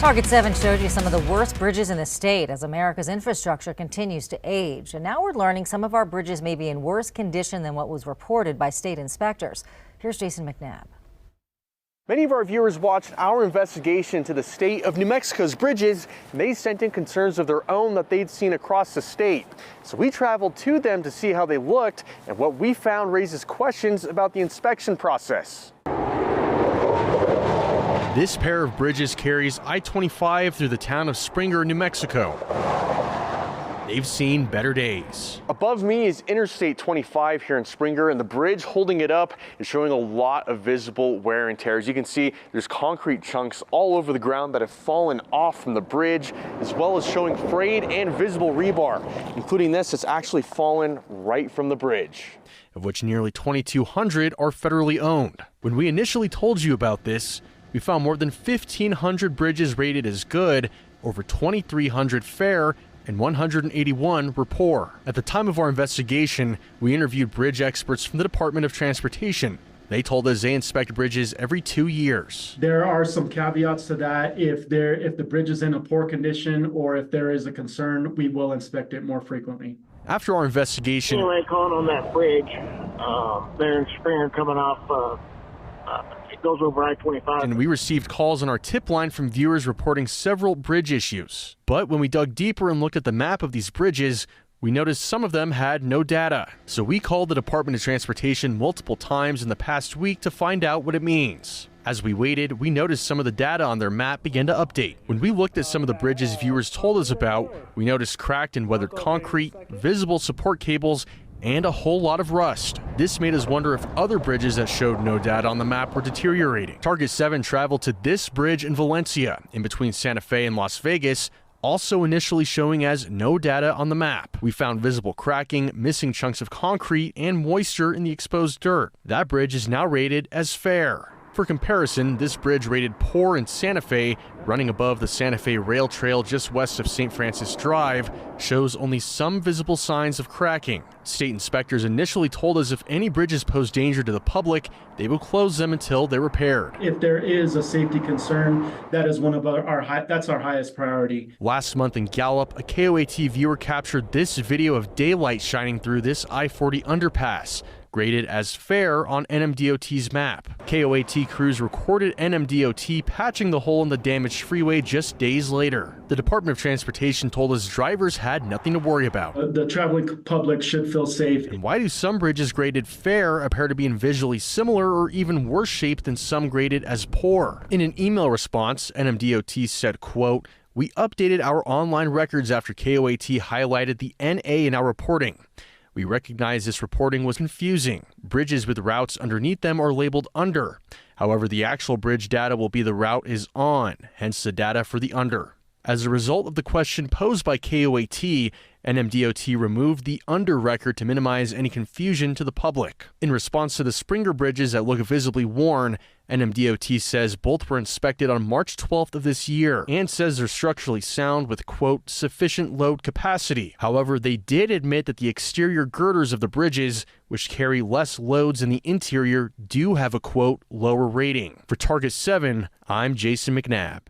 Target 7 showed you some of the worst bridges in the state as America's infrastructure continues to age. And now we're learning some of our bridges may be in worse condition than what was reported by state inspectors. Here's Jason McNabb. Many of our viewers watched our investigation into the state of New Mexico's bridges, and they sent in concerns of their own that they'd seen across the state. So we traveled to them to see how they looked, and what we found raises questions about the inspection process. This pair of bridges carries I-25 through the town of Springer, New Mexico. They've seen better days. Above me is Interstate 25 here in Springer, and the bridge holding it up is showing a lot of visible wear and tear. As you can see, there's concrete chunks all over the ground that have fallen off from the bridge, as well as showing frayed and visible rebar, including this that's actually fallen right from the bridge, of which nearly 2,200 are federally owned. When we initially told you about this, we found more than 1,500 bridges rated as good, over 2,300 fair, and 181 were poor. At the time of our investigation, we interviewed bridge experts from the Department of Transportation. They told us they inspect bridges every 2 years. There are some caveats to that. If the bridge is in a poor condition or if there is a concern, we will inspect it more frequently. After our investigation, anyway, calling on that bridge there in Springer coming off it goes over I-25. And we received calls on our tip line from viewers reporting several bridge issues. But when we dug deeper and looked at the map of these bridges, we noticed some of them had no data. So we called the Department of Transportation multiple times in the past week to find out what it means. As we waited, we noticed some of the data on their map began to update. When we looked at some of the bridges viewers told us about, we noticed cracked and weathered concrete, visible support cables, and a whole lot of rust. This made us wonder if other bridges that showed no data on the map were deteriorating. Target 7 traveled to this bridge in Valencia, in between Santa Fe and Las Vegas, also initially showing as no data on the map. We found visible cracking, missing chunks of concrete, and moisture in the exposed dirt. That bridge is now rated as fair. For comparison, this bridge rated poor in Santa Fe, running above the Santa Fe Rail Trail just west of St. Francis Drive, shows only some visible signs of cracking. State inspectors initially told us if any bridges pose danger to the public, they will close them until they're repaired. If there is a safety concern, that is one of that's our highest priority. Last month in Gallup, a KOAT viewer captured this video of daylight shining through this I-40 underpass, graded as fair on NMDOT's map. KOAT crews recorded NMDOT patching the hole in the damaged freeway just days later. The Department of Transportation told us drivers had nothing to worry about. The traveling public should feel safe. And why do some bridges graded fair appear to be in visually similar or even worse shape than some graded as poor? In an email response, NMDOT said, quote, "We updated our online records after KOAT highlighted the NA in our reporting. We recognize this reporting was confusing. Bridges with routes underneath them are labeled under. However, the actual bridge data will be the route is on, hence the data for the under." As a result of the question posed by KOAT, NMDOT removed the under record to minimize any confusion to the public. In response to the Springer bridges that look visibly worn, NMDOT says both were inspected on March 12th of this year and says they're structurally sound with, quote, sufficient load capacity. However, they did admit that the exterior girders of the bridges, which carry less loads than the interior, do have a, quote, lower rating. For Target 7, I'm Jason McNabb.